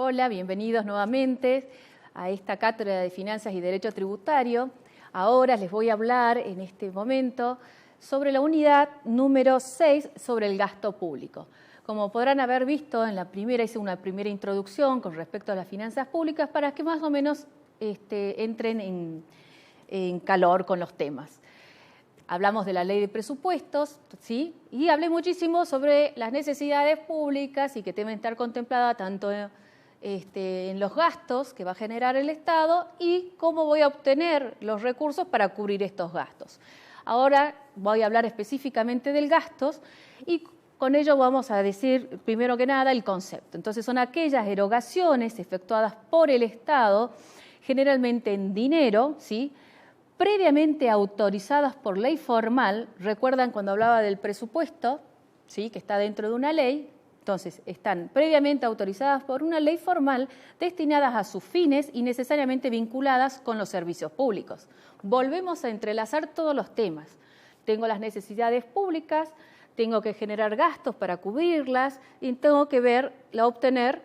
Hola, bienvenidos nuevamente a esta cátedra de Finanzas y Derecho Tributario. Ahora les voy a hablar en este momento sobre la unidad número 6 sobre el gasto público. Como podrán haber visto, hice una primera introducción con respecto a las finanzas públicas para que más o menos entren en calor con los temas. Hablamos de la ley de presupuestos, ¿sí? Y hablé muchísimo sobre las necesidades públicas y que deben estar contempladas tanto en los gastos que va a generar el Estado y cómo voy a obtener los recursos para cubrir estos gastos. Ahora voy a hablar específicamente del gastos y con ello vamos a decir, primero que nada, el concepto. Entonces, son aquellas erogaciones efectuadas por el Estado, generalmente en dinero, ¿sí?, previamente autorizadas por ley formal. Recuerdan cuando hablaba del presupuesto, ¿sí?, que está dentro de una ley. Entonces, están previamente autorizadas por una ley formal destinadas a sus fines y necesariamente vinculadas con los servicios públicos. Volvemos a entrelazar todos los temas. Tengo las necesidades públicas, tengo que generar gastos para cubrirlas y tengo que obtener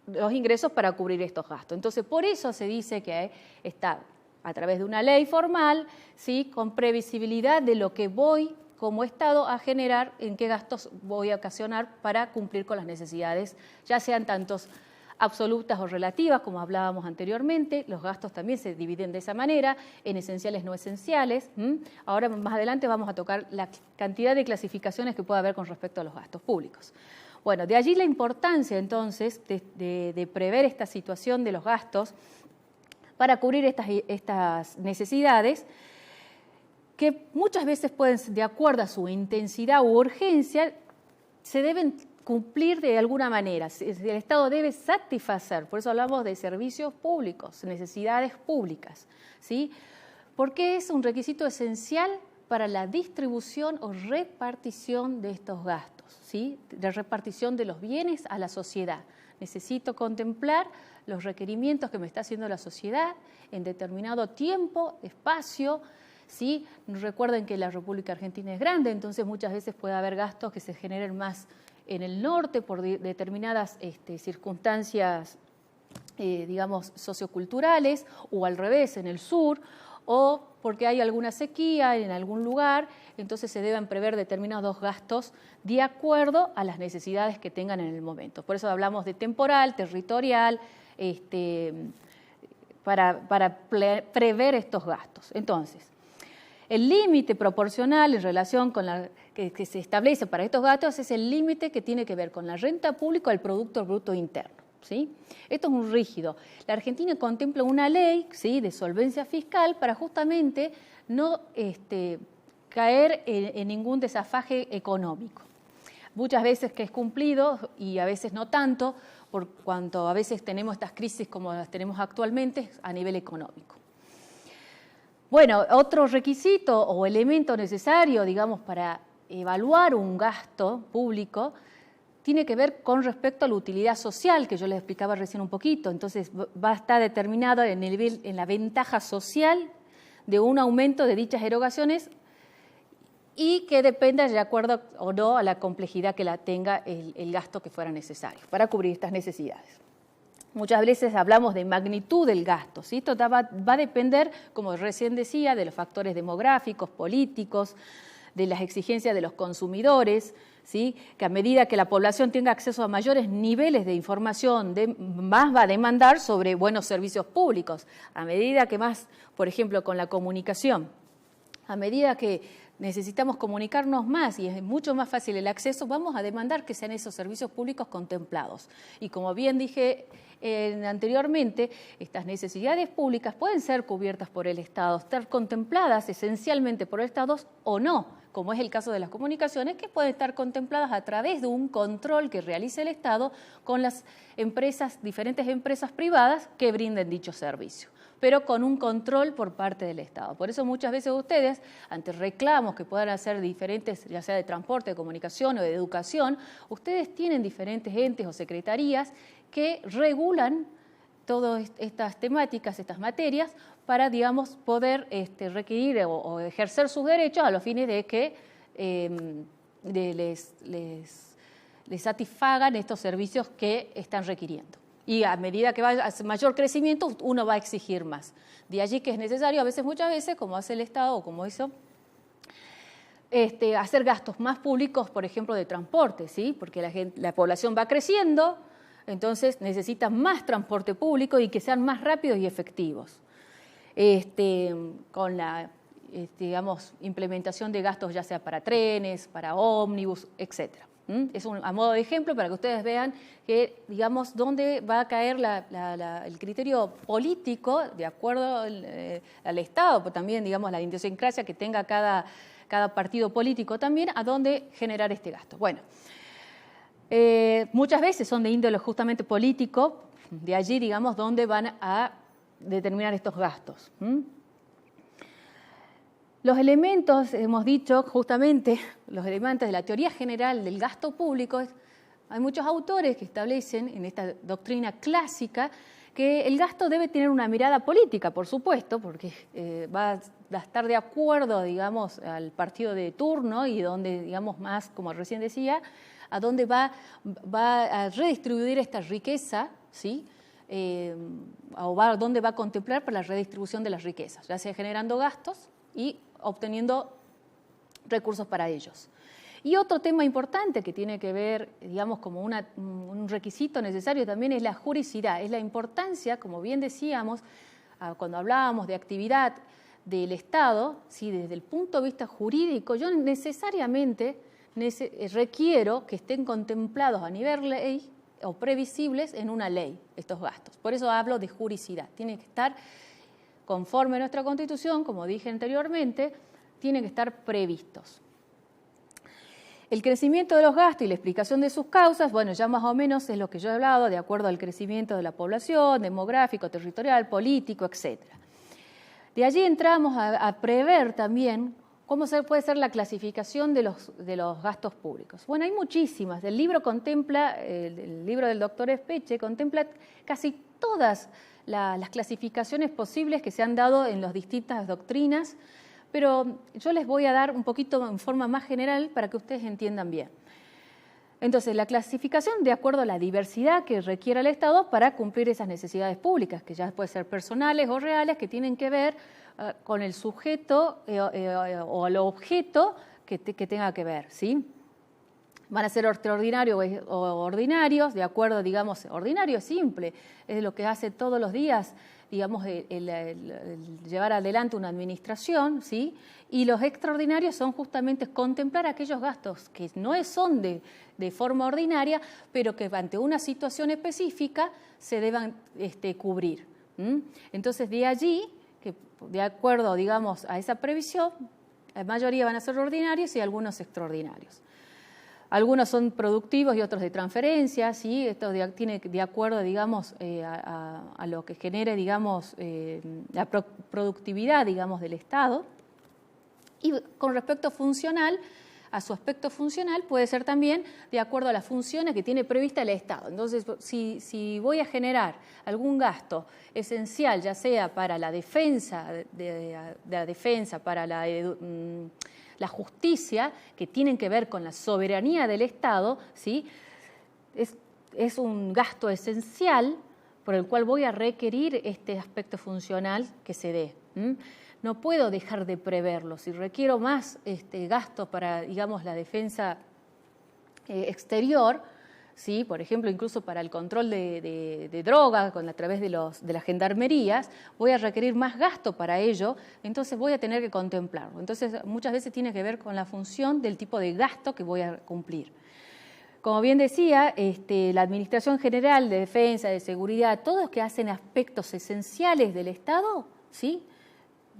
los ingresos para cubrir estos gastos. Entonces, por eso se dice que está a través de una ley formal, ¿sí?, con previsibilidad de lo que voy como Estado a generar, en qué gastos voy a ocasionar para cumplir con las necesidades, ya sean tantos absolutas o relativas, como hablábamos anteriormente. Los gastos también se dividen de esa manera, en esenciales no esenciales. Ahora, más adelante, vamos a tocar la cantidad de clasificaciones que puede haber con respecto a los gastos públicos. Bueno, de allí la importancia, entonces, de prever esta situación de los gastos para cubrir estas necesidades, que muchas veces pueden, de acuerdo a su intensidad u urgencia, se deben cumplir de alguna manera. El Estado debe satisfacer, por eso hablamos de servicios públicos, necesidades públicas, ¿sí?, porque es un requisito esencial para la distribución o repartición de estos gastos, ¿sí?, de repartición de los bienes a la sociedad. Necesito contemplar los requerimientos que me está haciendo la sociedad en determinado tiempo, espacio, ¿sí? Recuerden que la República Argentina es grande, entonces muchas veces puede haber gastos que se generen más en el norte por determinadas circunstancias, digamos, socioculturales, o al revés, en el sur, o porque hay alguna sequía en algún lugar, entonces se deben prever determinados gastos de acuerdo a las necesidades que tengan en el momento. Por eso hablamos de temporal, territorial, para prever estos gastos. Entonces, el límite proporcional en relación con que se establece para estos gastos es el límite que tiene que ver con la renta pública al Producto Bruto Interno, ¿sí? Esto es muy rígido. La Argentina contempla una ley, ¿sí?, de solvencia fiscal para justamente no caer en ningún desafaje económico. Muchas veces que es cumplido y a veces no tanto, por cuanto a veces tenemos estas crisis como las tenemos actualmente a nivel económico. Bueno, otro requisito o elemento necesario, digamos, para evaluar un gasto público tiene que ver con respecto a la utilidad social, que yo les explicaba recién un poquito. Entonces, va a estar determinado en la ventaja social de un aumento de dichas erogaciones y que dependa de acuerdo o no a la complejidad que la tenga el gasto que fuera necesario para cubrir estas necesidades. Muchas veces hablamos de magnitud del gasto, ¿sí? Esto va a depender, como recién decía, de los factores demográficos, políticos, de las exigencias de los consumidores, ¿sí?, que a medida que la población tenga acceso a mayores niveles de información, más va a demandar sobre buenos servicios públicos. A medida que más, por ejemplo, con la comunicación, a medida que necesitamos comunicarnos más y es mucho más fácil el acceso, vamos a demandar que sean esos servicios públicos contemplados. Y como bien dije anteriormente, estas necesidades públicas pueden ser cubiertas por el Estado, estar contempladas esencialmente por el Estado o no, como es el caso de las comunicaciones, que pueden estar contempladas a través de un control que realice el Estado con las diferentes empresas privadas que brinden dicho servicio, pero con un control por parte del Estado. Por eso muchas veces ustedes, ante reclamos que puedan hacer diferentes, ya sea de transporte, de comunicación o de educación, ustedes tienen diferentes entes o secretarías que regulan todas estas temáticas, estas materias, para, digamos, poder requerir o ejercer sus derechos a los fines de que les satisfagan estos servicios que están requiriendo. Y a medida que va a mayor crecimiento, uno va a exigir más. De allí que es necesario, a veces, muchas veces, como hace el Estado o como hizo, hacer gastos más públicos, por ejemplo, de transporte, ¿sí? Porque la población va creciendo, entonces necesita más transporte público y que sean más rápidos y efectivos. Con la digamos, implementación de gastos ya sea para trenes, para ómnibus, etc. Es a modo de ejemplo para que ustedes vean que, digamos, dónde va a caer el criterio político de acuerdo al Estado, pero también, digamos, la idiosincrasia que tenga cada partido político también, a dónde generar este gasto. Bueno, muchas veces son de índole justamente político, de allí, digamos, dónde van a determinar estos gastos. Los elementos, hemos dicho justamente, los elementos de la teoría general del gasto público, hay muchos autores que establecen en esta doctrina clásica que el gasto debe tener una mirada política, por supuesto, porque va a estar de acuerdo, digamos, al partido de turno y donde, digamos, más, como recién decía, a dónde va a redistribuir esta riqueza, ¿sí? O dónde va a contemplar para la redistribución de las riquezas, ya sea generando gastos y obteniendo recursos para ellos. Y otro tema importante que tiene que ver, digamos, como un requisito necesario también es la juricidad, es la importancia, como bien decíamos, cuando hablábamos de actividad del Estado, ¿sí? Desde el punto de vista jurídico, yo necesariamente requiero que estén contemplados a nivel ley o previsibles en una ley estos gastos. Por eso hablo de juricidad, tiene que estar conforme a nuestra Constitución, como dije anteriormente, tienen que estar previstos. El crecimiento de los gastos y la explicación de sus causas, bueno, ya más o menos es lo que yo he hablado, de acuerdo al crecimiento de la población, demográfico, territorial, político, etc. De allí entramos a prever también cómo puede ser la clasificación de los gastos públicos. Bueno, hay muchísimas. El libro del doctor Espeche contempla casi todas las clasificaciones posibles que se han dado en las distintas doctrinas, pero yo les voy a dar un poquito en forma más general para que ustedes entiendan bien. Entonces, la clasificación de acuerdo a la diversidad que requiere el Estado para cumplir esas necesidades públicas, que ya pueden ser personales o reales, que tienen que ver con el sujeto o el objeto que tenga que ver, ¿sí? Van a ser extraordinarios o ordinarios, de acuerdo, digamos, ordinario es simple, es lo que hace todos los días, digamos, el llevar adelante una administración, ¿sí? Y los extraordinarios son justamente contemplar aquellos gastos que no son de forma ordinaria, pero que ante una situación específica se deban cubrir. Entonces, de allí, que de acuerdo, digamos, a esa previsión, la mayoría van a ser ordinarios y algunos extraordinarios. Algunos son productivos y otros de transferencia, ¿sí? Esto tiene de acuerdo, digamos, a lo que genere, digamos, la productividad, digamos, del Estado. Y con respecto a su aspecto funcional, puede ser también de acuerdo a las funciones que tiene prevista el Estado. Entonces, si voy a generar algún gasto esencial, ya sea para la defensa, para la justicia, que tienen que ver con la soberanía del Estado, ¿sí? Es un gasto esencial por el cual voy a requerir este aspecto funcional que se dé. No puedo dejar de preverlo. Si requiero más gasto para, digamos, la defensa exterior, ¿sí? Por ejemplo, incluso para el control de drogas a través de las gendarmerías, voy a requerir más gasto para ello, entonces voy a tener que contemplarlo. Entonces, muchas veces tiene que ver con la función del tipo de gasto que voy a cumplir. Como bien decía, la Administración General de Defensa, de Seguridad, todos los que hacen aspectos esenciales del Estado, ¿sí?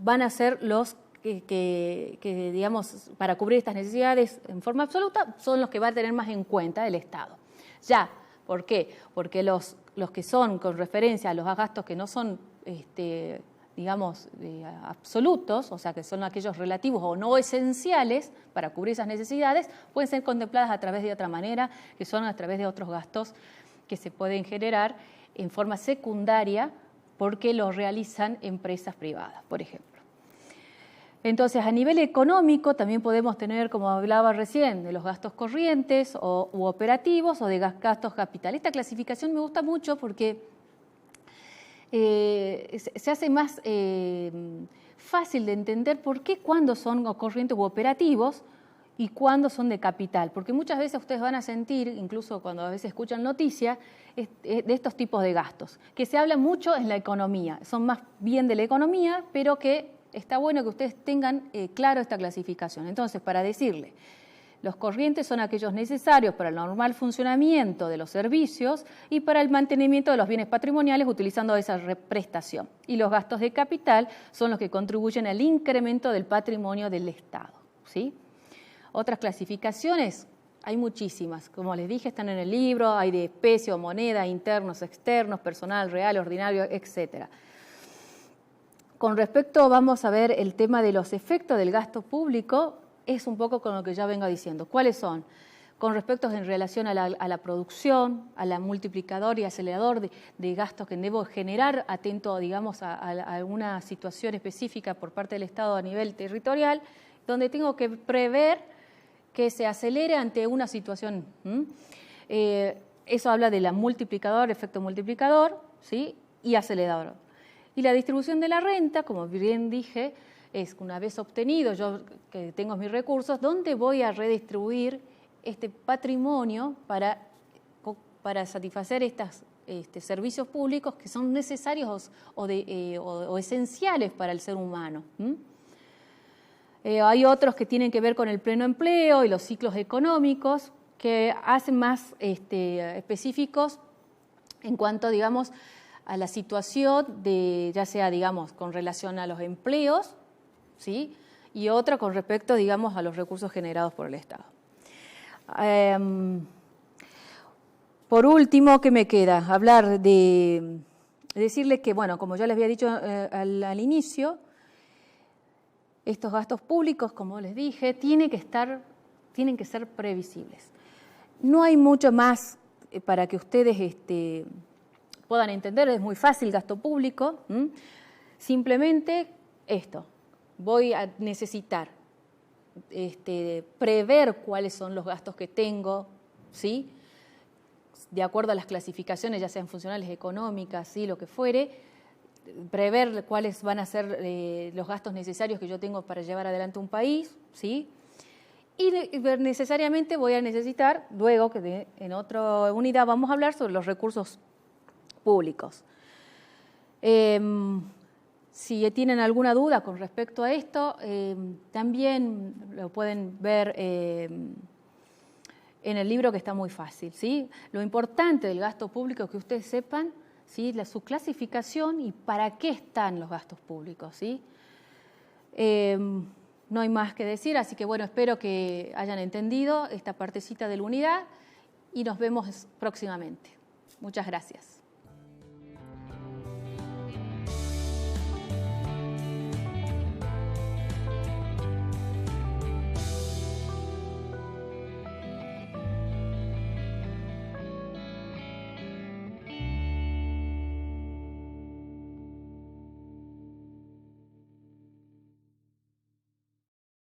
Van a ser los que, digamos, para cubrir estas necesidades en forma absoluta, son los que va a tener más en cuenta el Estado. Ya, ¿por qué? Porque los que son con referencia a los gastos que no son, digamos, absolutos, o sea, que son aquellos relativos o no esenciales para cubrir esas necesidades, pueden ser contempladas a través de otra manera, que son a través de otros gastos que se pueden generar en forma secundaria porque lo realizan empresas privadas, por ejemplo. Entonces, a nivel económico también podemos tener, como hablaba recién, de los gastos corrientes u operativos o de gastos capital. Esta clasificación me gusta mucho porque se hace más fácil de entender por qué cuándo son corrientes u operativos y cuándo son de capital. Porque muchas veces ustedes van a sentir, incluso cuando a veces escuchan noticias, de estos tipos de gastos, que se habla mucho en la economía. Son más bien de la economía, pero que está bueno que ustedes tengan claro esta clasificación. Entonces, para decirle, los corrientes son aquellos necesarios para el normal funcionamiento de los servicios y para el mantenimiento de los bienes patrimoniales utilizando esa prestación. Y los gastos de capital son los que contribuyen al incremento del patrimonio del Estado, ¿sí? Otras clasificaciones, hay muchísimas. Como les dije, están en el libro, hay de especie o moneda, internos, externos, personal, real, ordinario, etcétera. Con respecto, vamos a ver el tema de los efectos del gasto público, es un poco con lo que ya vengo diciendo. ¿Cuáles son? Con respecto en relación a la producción, a la multiplicador y acelerador de gastos que debo generar atento, digamos, a alguna situación específica por parte del Estado a nivel territorial, donde tengo que prever que se acelere ante una situación. Eso habla de la multiplicador, efecto multiplicador, ¿sí? Y acelerador. Y la distribución de la renta, como bien dije, es una vez obtenido, yo que tengo mis recursos, ¿dónde voy a redistribuir este patrimonio para satisfacer estos servicios públicos que son necesarios o esenciales para el ser humano? Hay otros que tienen que ver con el pleno empleo y los ciclos económicos que hacen más específicos en cuanto, digamos, a la situación de, ya sea, digamos, con relación a los empleos, ¿sí? Y otra con respecto, digamos, a los recursos generados por el Estado. Por último, ¿qué me queda? Hablar de decirles que, bueno, como ya les había dicho al inicio, estos gastos públicos, como les dije, tienen que ser previsibles. No hay mucho más para que ustedes puedan entender, es muy fácil gasto público. Simplemente esto, voy a necesitar prever cuáles son los gastos que tengo, ¿sí? De acuerdo a las clasificaciones, ya sean funcionales, económicas, ¿sí? Lo que fuere, prever cuáles van a ser los gastos necesarios que yo tengo para llevar adelante un país, ¿sí? Y necesariamente voy a necesitar, luego que en otra unidad vamos a hablar sobre los recursos públicos. Si tienen alguna duda con respecto a esto, también lo pueden ver en el libro, que está muy fácil, ¿sí? Lo importante del gasto público es que ustedes sepan, ¿sí? Su clasificación y para qué están los gastos públicos, ¿sí? No hay más que decir, así que bueno, espero que hayan entendido esta partecita de la unidad y nos vemos próximamente. Muchas gracias.